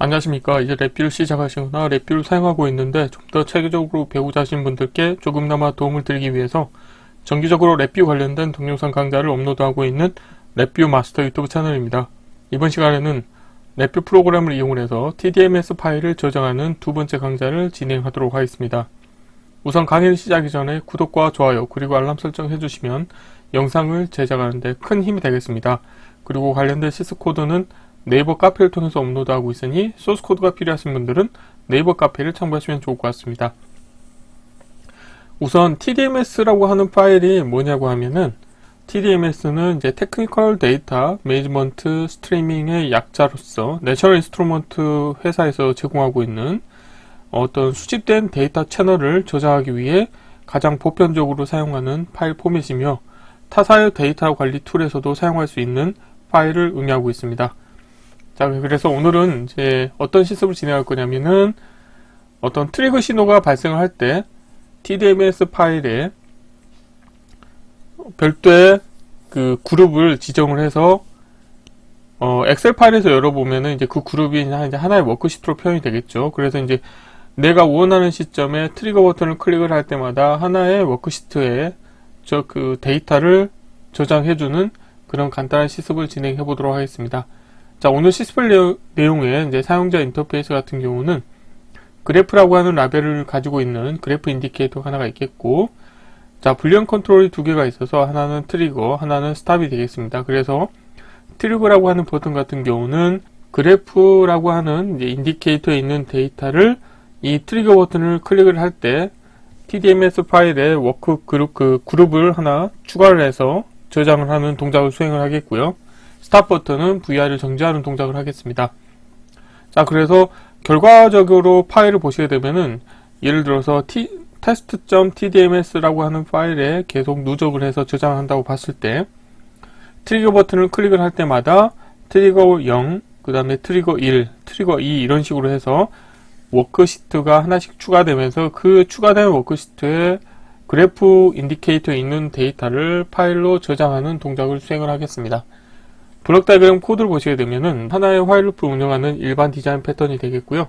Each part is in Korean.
안녕하십니까. 이제 랩뷰를 시작하시거나 랩뷰를 사용하고 있는데 좀 더 체계적으로 배우자 하신 분들께 조금나마 도움을 드리기 위해서 정기적으로 랩뷰 관련된 동영상 강좌를 업로드하고 있는 랩뷰 마스터 유튜브 채널입니다. 이번 시간에는 랩뷰 프로그램을 이용해서 TDMS 파일을 저장하는 두 번째 강좌를 진행하도록 하겠습니다. 우선 강의를 시작하기 전에 구독과 좋아요 그리고 알람 설정 해주시면 영상을 제작하는데 큰 힘이 되겠습니다. 그리고 관련된 시스 코드는 네이버 카페를 통해서 업로드하고 있으니 소스 코드가 필요하신 분들은 네이버 카페를 참고하시면 좋을 것 같습니다. 우선 TDMS라고 하는 파일이 뭐냐고 하면은 TDMS는 이제 테크니컬 데이터 매니지먼트 스트리밍의 약자로서 내셔널 인스트루먼트 회사에서 제공하고 있는 어떤 수집된 데이터 채널을 저장하기 위해 가장 보편적으로 사용하는 파일 포맷이며 타사의 데이터 관리 툴에서도 사용할 수 있는 파일을 의미하고 있습니다. 자, 그래서 오늘은 이제 어떤 실습을 진행할 거냐면은 어떤 트리거 신호가 발생을 할 때 TDMS 파일에 별도의 그 그룹을 지정을 해서 엑셀 파일에서 열어보면은 이제 그 그룹이 이제 하나의 워크시트로 표현이 되겠죠. 그래서 이제 내가 원하는 시점에 트리거 버튼을 클릭을 할 때마다 하나의 워크시트에 그 데이터를 저장해주는 그런 간단한 실습을 진행해 보도록 하겠습니다. 자, 오늘 실습 내용의 이제 사용자 인터페이스 같은 경우는 그래프라고 하는 라벨을 가지고 있는 그래프 인디케이터가 하나가 있겠고, 자, 불리언 컨트롤이 두 개가 있어서 하나는 트리거, 하나는 스탑이 되겠습니다. 그래서 트리거라고 하는 버튼 같은 경우는 그래프라고 하는 이제 인디케이터에 있는 데이터를 이 트리거 버튼을 클릭을 할 때 TDMS 파일에 워크 그룹을 하나 추가를 해서 저장을 하는 동작을 수행을 하겠고요. 스탑 버튼은 VR을 정지하는 동작을 하겠습니다. 자, 그래서 결과적으로 파일을 보시게 되면은 예를 들어서 test.tdms라고 하는 파일에 계속 누적을 해서 저장한다고 봤을 때 트리거 버튼을 클릭을 할 때마다 트리거 0, 그 다음에 트리거 1, 트리거 2 이런 식으로 해서 워크시트가 하나씩 추가되면서 그 추가된 워크시트에 그래프 인디케이터에 있는 데이터를 파일로 저장하는 동작을 수행을 하겠습니다. 블록 다이어그램 코드를 보시게 되면은 하나의 화일 루프를 운영하는 일반 디자인 패턴이 되겠고요.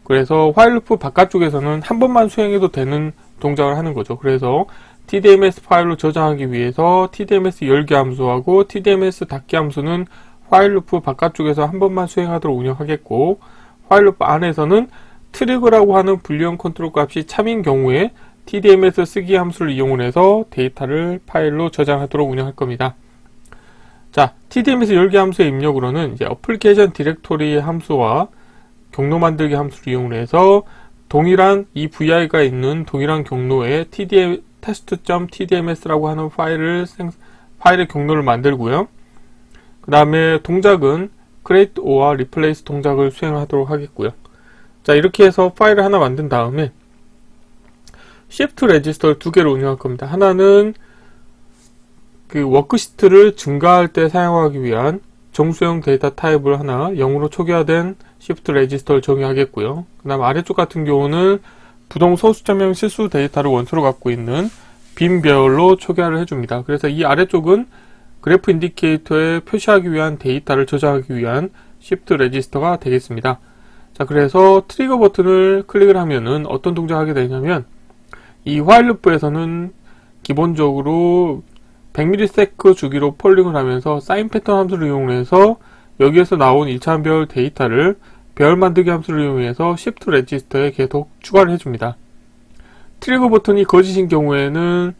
그래서 화일 루프 바깥쪽에서는 한 번만 수행해도 되는 동작을 하는 거죠. 그래서 TDMS 파일로 저장하기 위해서 TDMS 열기 함수하고 TDMS 닫기 함수는 화일 루프 바깥쪽에서 한 번만 수행하도록 운영하겠고, 화일 루프 안에서는 트리거라고 하는 불리언 컨트롤 값이 참인 경우에 TDMS 쓰기 함수를 이용해서 데이터를 파일로 저장하도록 운영할 겁니다. 자, TDMS 열기 함수의 입력으로는 이제 어플리케이션 디렉토리 함수와 경로 만들기 함수를 이용해서 동일한 이 VI가 있는 동일한 경로에 test.tdms라고 하는 파일의 경로를 만들고요. 그 다음에 동작은 create or replace 동작을 수행하도록 하겠고요. 자, 이렇게 해서 파일을 하나 만든 다음에 shift 레지스터를 두 개를 운영할 겁니다. 하나는 그 워크시트를 증가할 때 사용하기 위한 정수형 데이터 타입을 하나 0으로 초기화된 shift 레지스터를 적용하겠고요. 그 다음 아래쪽 같은 경우는 부동 소수점형 실수 데이터를 원소로 갖고 있는 빈 배열로 초기화를 해줍니다. 그래서 이 아래쪽은 그래프 인디케이터에 표시하기 위한 데이터를 저장하기 위한 shift 레지스터가 되겠습니다. 자, 그래서 트리거 버튼을 클릭을 하면은 어떤 동작을 하게 되냐면 이 화일 루프에서는 기본적으로 100ms 주기로 폴링을 하면서 사인 패턴 함수를 이용해서 여기에서 나온 1차원 배열 데이터를 배열 만들기 함수를 이용해서 shift 레지스터에 계속 추가를 해줍니다. 트리거 버튼이 거짓인 경우에는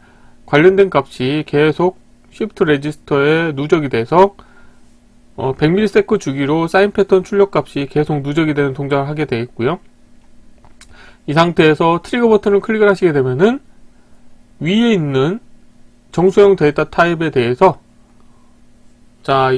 관련된 값이 계속 shift 레지스터에 누적이 돼서 100ms 주기로 사인 패턴 출력 값이 계속 누적이 되는 동작을 하게 되겠고요. 이 상태에서 트리거 버튼을 클릭을 하시게 되면은 위에 있는 정수형 데이터 타입에 대해서 자,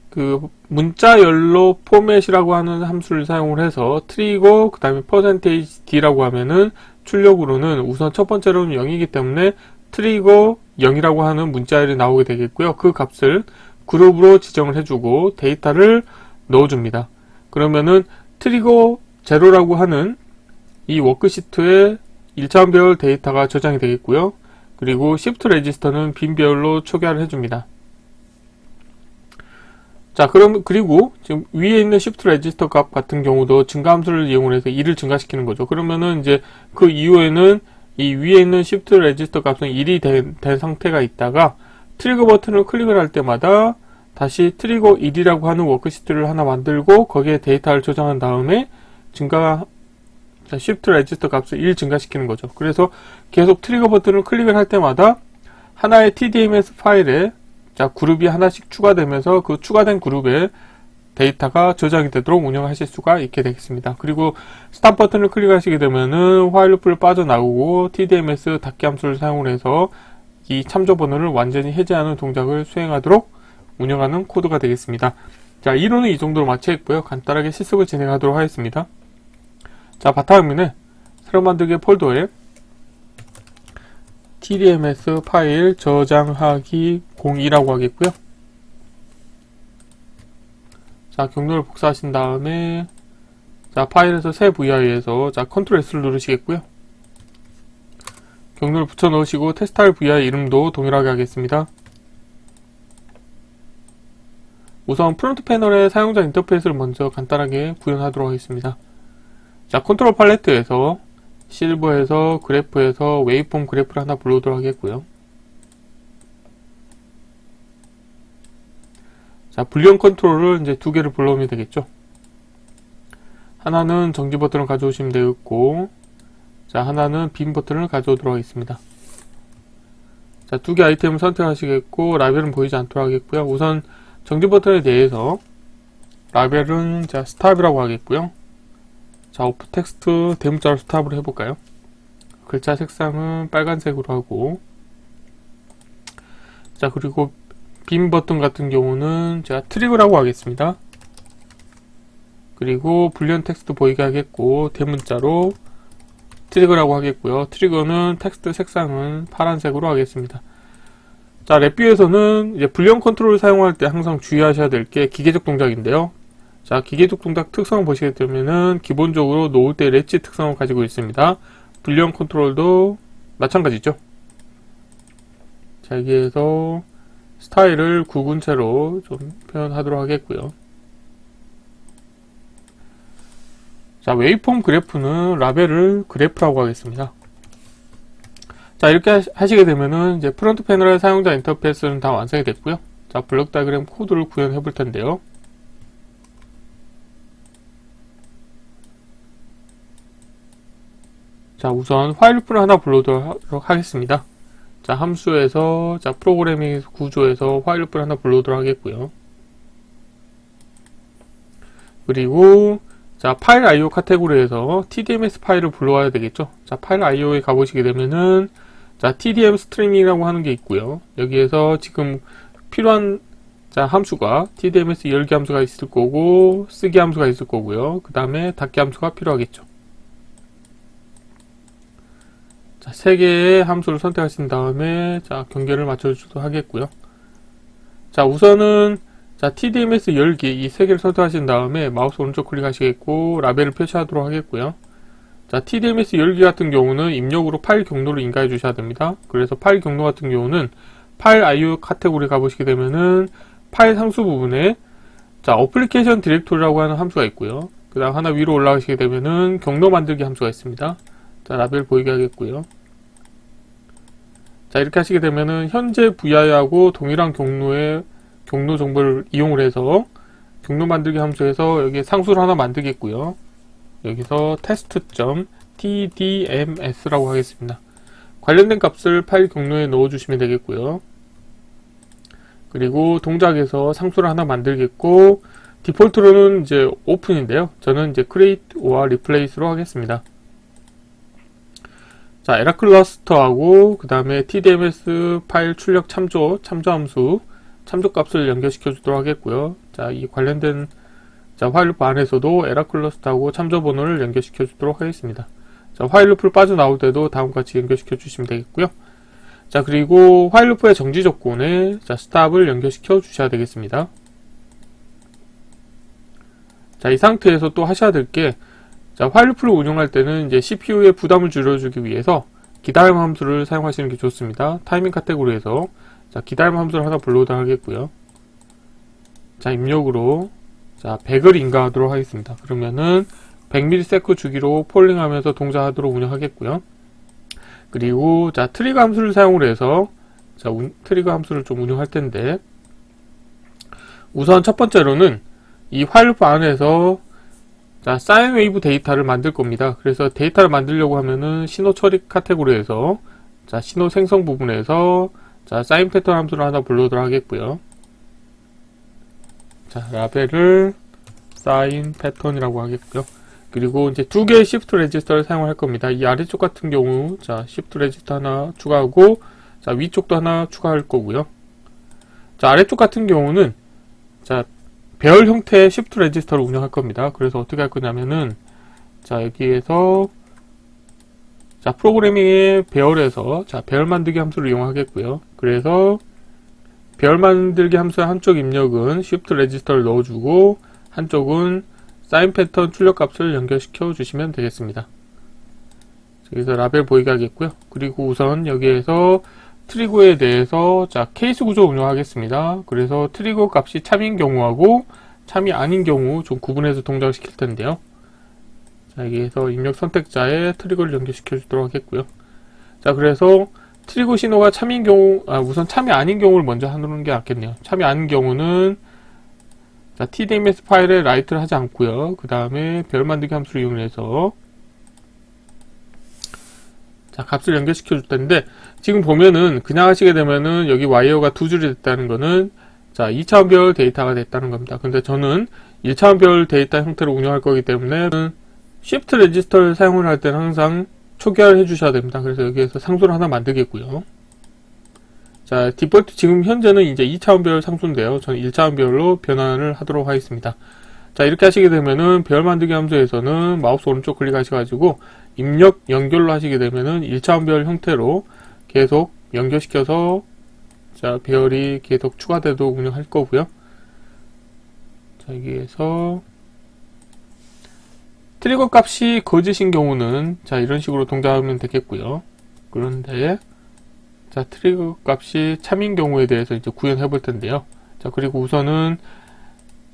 그 문자 열로 포맷이라고 하는 함수를 사용을 해서 트리거 그 다음에 %d라고 하면은 출력으로는 우선 첫 번째로는 0이기 때문에 트리거 0이라고 하는 문자열이 나오게 되겠고요. 그 값을 그룹으로 지정을 해주고 데이터를 넣어줍니다. 그러면은 트리거 0라고 하는 이 워크시트에 1차원 배열 데이터가 저장이 되겠고요. 그리고 shift 레지스터는 빈 배열로 초기화를 해줍니다. 자, 그리고 지금 위에 있는 shift register 값 같은 경우도 증가 함수를 이용해서 2를 증가시키는 거죠. 그러면은 이제 그 이후에는 이 위에 있는 shift register 값은 1이 된 상태가 있다가 트리거 버튼을 클릭을 할 때마다 다시 트리거 1이라고 하는 워크시트를 하나 만들고 거기에 데이터를 저장한 다음에 shift register 값을 1 증가시키는 거죠. 그래서 계속 트리거 버튼을 클릭을 할 때마다 하나의 TDMS 파일에 그룹이 하나씩 추가되면서 그 추가된 그룹에 데이터가 저장이 되도록 운영하실 수가 있게 되겠습니다. 그리고 스탑 버튼을 클릭하시게 되면은 화일 루프를 빠져나오고 TDMS 닫기 함수를 사용해서 이 참조 번호를 완전히 해제하는 동작을 수행하도록 운영하는 코드가 되겠습니다. 자, 이론은 이 정도로 마치겠고요. 간단하게 실습을 진행하도록 하겠습니다. 자, 바탕화면에 새로 만들기 폴더에 TDMS 파일 저장하기 02라고 하겠고요. 자, 경로를 복사하신 다음에 자, 파일에서 새 VI에서 자, 컨트롤 S를 누르시겠고요. 경로를 붙여 넣으시고 테스트할 VI 이름도 동일하게 하겠습니다. 우선 프론트 패널의 사용자 인터페이스를 먼저 간단하게 구현하도록 하겠습니다. 자, 컨트롤 팔레트에서 실버에서 그래프에서 웨이폼 그래프를 하나 불러오도록 하겠고요. 자, 불리언 컨트롤을 이제 두 개를 불러오면 되겠죠. 하나는 정지 버튼을 가져오시면 되겠고, 자, 하나는 빔 버튼을 가져오도록 하겠습니다. 자, 두 개 아이템을 선택하시겠고, 라벨은 보이지 않도록 하겠고요. 우선 정지 버튼에 대해서 라벨은 자, 스탑이라고 하겠고요. 자, 오프 텍스트 대문자로 스탑을 해볼까요? 글자 색상은 빨간색으로 하고, 자, 그리고 빔 버튼 같은 경우는 제가 트리거라고 하겠습니다. 그리고 불리언 텍스트 보이게 하겠고, 대문자로 트리거라고 하겠고요. 트리거는 텍스트 색상은 파란색으로 하겠습니다. 자, 랩뷰에서는 이제 불리언 컨트롤을 사용할 때 항상 주의하셔야 될 게 기계적 동작인데요. 자, 기계적 동작 특성을 보시게 되면은 기본적으로 놓을 때 렛지 특성을 가지고 있습니다. 불리언 컨트롤도 마찬가지죠. 자, 여기에서 스타일을 굵은 채로 좀 표현하도록 하겠고요. 자, 웨이폼 그래프는 라벨을 그래프라고 하겠습니다. 자, 이렇게 하시게 되면은 이제 프론트 패널의 사용자 인터페이스는 다 완성이 됐고요. 자, 블록 다이어그램 코드를 구현해 볼 텐데요. 자, 우선 화일 루프를 하나 불러오도록 하겠습니다. 자, 함수에서 자, 프로그래밍 구조에서 화일 루프를 하나 불러오도록 하겠고요. 그리고 자, 파일 IO 카테고리에서 TDMS 파일을 불러와야 되겠죠. 자, 파일 IO에 가보시게 되면은 자, TDM 스트리밍이라고 하는 게 있고요. 여기에서 지금 필요한 자, 함수가 TDMS 열기 함수가 있을 거고 쓰기 함수가 있을 거고요. 그 다음에 닫기 함수가 필요하겠죠. 자, 3개의 함수를 선택하신 다음에 자, 경계를 맞춰주도록 하겠고요. 자, 우선은 자, TDMS 열기 이 3개를 선택하신 다음에 마우스 오른쪽 클릭하시겠고 라벨을 표시하도록 하겠고요. 자, TDMS 열기 같은 경우는 입력으로 파일 경로를 인가해 주셔야 됩니다. 그래서 파일 경로 같은 경우는 파일 IO 카테고리 가보시게 되면은 파일 상수 부분에 자, 어플리케이션 디렉토리라고 하는 함수가 있고요. 그 다음 하나 위로 올라가시게 되면은 경로 만들기 함수가 있습니다. 자, 라벨 보이게 하겠고요. 자, 이렇게 하시게 되면은 현재 VI하고 동일한 경로의 경로 정보를 이용을 해서 경로 만들기 함수에서 여기 상수를 하나 만들겠고요. 여기서 test.tdms라고 하겠습니다. 관련된 값을 파일 경로에 넣어주시면 되겠고요. 그리고 동작에서 상수를 하나 만들겠고 디폴트로는 이제 오픈인데요. 저는 이제 create와 replace로 하겠습니다. 자, 에라클러스터하고 그 다음에 TDMS 파일 출력 참조 함수 참조 값을 연결시켜 주도록 하겠고요. 자, 이 관련된 자, 화일 루프 안에서도 에라클러스터하고 참조 번호를 연결시켜 주도록 하겠습니다. 자, 화일 루프를 빠져나올 때도 다음과 같이 연결시켜 주시면 되겠고요. 자, 그리고 화일 루프의 정지 조건에 자, 스탑을 연결시켜 주셔야 되겠습니다. 자, 이 상태에서 또 하셔야 될 게 자, 화일 루프를 운영할 때는 이제 CPU의 부담을 줄여주기 위해서 기다림 함수를 사용하시는 게 좋습니다. 타이밍 카테고리에서 자, 기다림 함수를 하나 불러오도록 하겠고요. 자, 입력으로 자, 100을 인가하도록 하겠습니다. 그러면은 100ms 주기로 폴링하면서 동작하도록 운영하겠고요. 그리고 자, 트리거 함수를 사용을 해서 자, 트리거 함수를 좀 운영할 텐데, 우선 첫 번째로는 이 while loop 안에서 자, 사인 웨이브 데이터를 만들 겁니다. 그래서 데이터를 만들려고 하면은 신호 처리 카테고리에서 자, 신호 생성 부분에서 자, 사인 패턴 함수를 하나 불러도록 하겠고요. 자, 라벨을 사인 패턴이라고 하겠고요. 그리고 이제 두 개의 시프트 레지스터를 사용할 겁니다. 이 아래쪽 같은 경우 자, 시프트 레지스터 하나 추가하고 자, 위쪽도 하나 추가할 거고요. 자, 아래쪽 같은 경우는 자, 배열 형태의 시프트 레지스터를 운영할 겁니다. 그래서 어떻게 할 거냐면은 자, 여기에서 자, 프로그래밍의 배열에서 자, 배열 만들기 함수를 이용하겠고요. 그래서 배열 만들기 함수의 한쪽 입력은 시프트 레지스터를 넣어주고 한쪽은 사인 패턴 출력 값을 연결시켜 주시면 되겠습니다. 여기서 라벨 보이게 하겠고요. 그리고 우선 여기에서 트리거에 대해서 자, 케이스 구조 운영하겠습니다. 그래서 트리거 값이 참인 경우하고 참이 아닌 경우 좀 구분해서 동작을 시킬 텐데요. 자, 여기에서 입력 선택자에 트리거를 연결시켜 주도록 하겠고요. 자, 그래서 트리거 신호가 참인 경우, 우선 참이 아닌 경우를 먼저 하는 게 낫겠네요. 참이 아닌 경우는 자, TDMS 파일에 라이트를 하지 않고요. 그 다음에 별 만들기 함수를 이용해서 자, 값을 연결시켜 줄 텐데, 지금 보면은 그냥 하시게 되면은 여기 와이어가 두 줄이 됐다는 거는 자, 2차원 별 데이터가 됐다는 겁니다. 근데 저는 1차원 별 데이터 형태로 운영할 거기 때문에 시프트 레지스터를 사용을 할 때는 항상 초기화를 해주셔야 됩니다. 그래서 여기에서 상수를 하나 만들겠고요. 자, 디폴트 지금 현재는 이제 2차원별 상수인데요. 저는 1차원별로 변환을 하도록 하겠습니다. 자, 이렇게 하시게 되면은 별 만들기 함수에서는 마우스 오른쪽 클릭하셔가지고 입력 연결로 하시게 되면은 1차원별 형태로 계속 연결시켜서 자, 배열이 계속 추가되도록 운영할 거고요. 자, 여기에서 트리거 값이 거짓인 경우는 자, 이런 식으로 동작하면 되겠고요. 그런데 자, 트리거 값이 참인 경우에 대해서 이제 구현해 볼 텐데요. 자, 그리고 우선은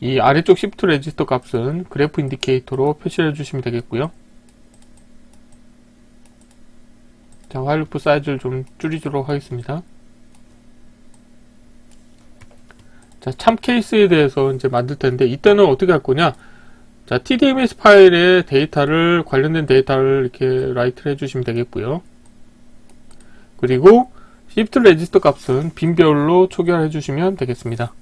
이 아래쪽 시프트 레지스터 값은 그래프 인디케이터로 표시를 해주시면 되겠고요. 자, while loop 사이즈를 좀 줄이도록 하겠습니다. 자, 참 케이스에 대해서 이제 만들 텐데, 이때는 어떻게 할 거냐? 자, TDMS 파일에 데이터를, 관련된 데이터를 이렇게 라이트를 해주시면 되겠고요. 그리고 시프트 레지스터 값은 빈별로 초기화를 해주시면 되겠습니다.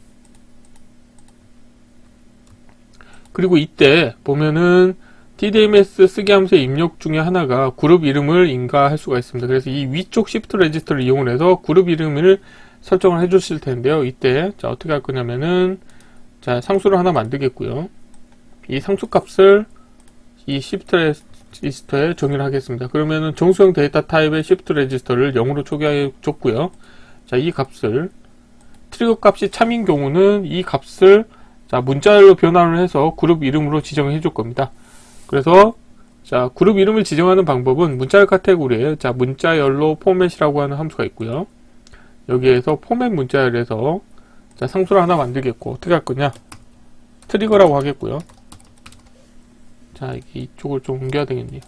그리고 이때 보면은 TDMS 쓰기 함수의 입력 중에 하나가 그룹 이름을 인가할 수가 있습니다. 그래서 이 위쪽 시프트 레지스터를 이용을 해서 그룹 이름을 설정을 해 주실 텐데요. 이때 자, 어떻게 할 거냐면은 자, 상수를 하나 만들겠고요. 이 상수 값을 이 시프트 레지스터에 정의를 하겠습니다. 그러면은 정수형 데이터 타입의 시프트 레지스터를 0으로 초기화해 줬고요. 자, 이 값을 트리거 값이 참인 경우는 이 값을 자, 문자열로 변환을 해서 그룹 이름으로 지정해 줄 겁니다. 그래서 자, 그룹 이름을 지정하는 방법은 문자열 카테고리에 자, 문자열로 포맷이라고 하는 함수가 있고요. 여기에서 포맷 문자열에서 자, 상수를 하나 만들겠고, 어떻게 할 거냐? 트리거라고 하겠고요. 자, 이쪽을 좀 옮겨야 되겠네요.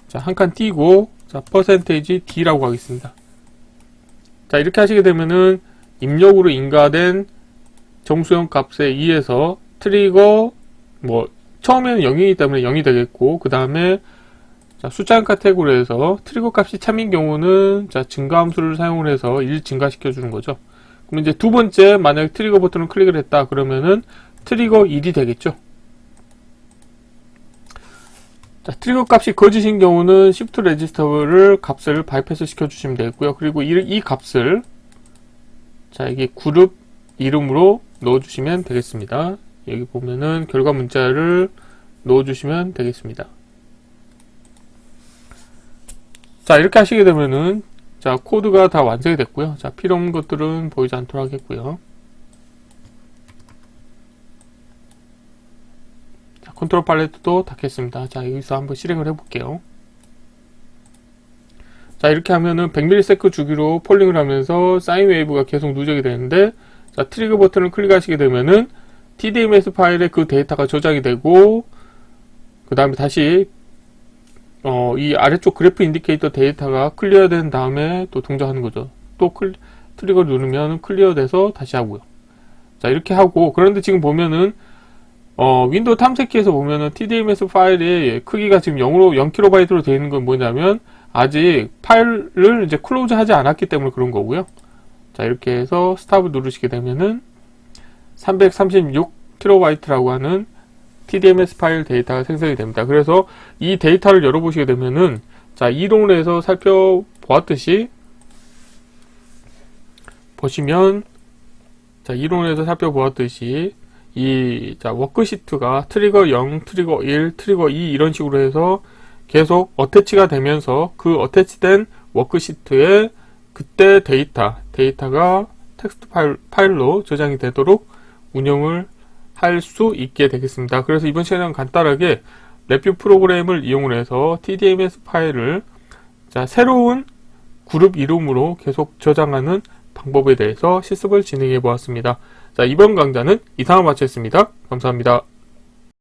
자, 한 칸 띄고 자, %d라고 하겠습니다. 자, 이렇게 하시게 되면은 입력으로 인가된 정수형 값에 의해서 트리거 뭐 처음에는 0이기 때문에 0이 되겠고, 그 다음에 숫자형 카테고리에서 트리거 값이 참인 경우는 자, 증가 함수를 사용을 해서 1 증가시켜 주는 거죠. 그럼 이제 두 번째 만약에 트리거 버튼을 클릭을 했다 그러면은 트리거 1이 되겠죠. 자, 트리거 값이 거짓인 경우는 시프트 레지스터를 값을 바이패스 시켜 주시면 되겠고요. 그리고 이 값을 자, 이게 그룹 이름으로 넣어 주시면 되겠습니다. 여기 보면은 결과 문자를 넣어 주시면 되겠습니다. 자, 이렇게 하시게 되면은 자, 코드가 다 완성이 됐고요. 자, 필요 없는 것들은 보이지 않도록 하겠고요. 자, 컨트롤 팔레트도 닫겠습니다. 자, 여기서 한번 실행을 해볼게요. 자, 이렇게 하면은 100ms 주기로 폴링을 하면서 사인 웨이브가 계속 누적이 되는데, 자, 트리거 버튼을 클릭하시게 되면은 TDMS 파일에 그 데이터가 저장이 되고, 그 다음에 다시 이 아래쪽 그래프 인디케이터 데이터가 클리어 된 다음에 또 동작하는 거죠. 또 트리거 누르면 클리어 돼서 다시 하고요. 자, 이렇게 하고, 그런데 지금 보면은 윈도우 탐색기에서 보면은 TDMS 파일의 크기가 지금 0kB로 되어 있는 건 뭐냐면 아직 파일을 이제 클로즈 하지 않았기 때문에 그런 거고요. 자, 이렇게 해서 스탑을 누르시게 되면은 336kB라고 하는 TDMS 파일 데이터가 생성이 됩니다. 그래서 이 데이터를 열어보시게 되면은, 자, 이론에서 살펴보았듯이, 보시면, 자, 이론에서 살펴보았듯이, 워크시트가 트리거 0, 트리거 1, 트리거 2 이런 식으로 해서 계속 어태치가 되면서 그 어태치된 워크시트에 그때 데이터가 텍스트 파일로 저장이 되도록 운영을 할 수 있게 되겠습니다. 그래서 이번 시간은 간단하게 랩뷰 프로그램을 이용을 해서 TDMS 파일을 새로운 그룹 이름으로 계속 저장하는 방법에 대해서 실습을 진행해 보았습니다. 자, 이번 강좌는 이상으로 마치겠습니다. 감사합니다.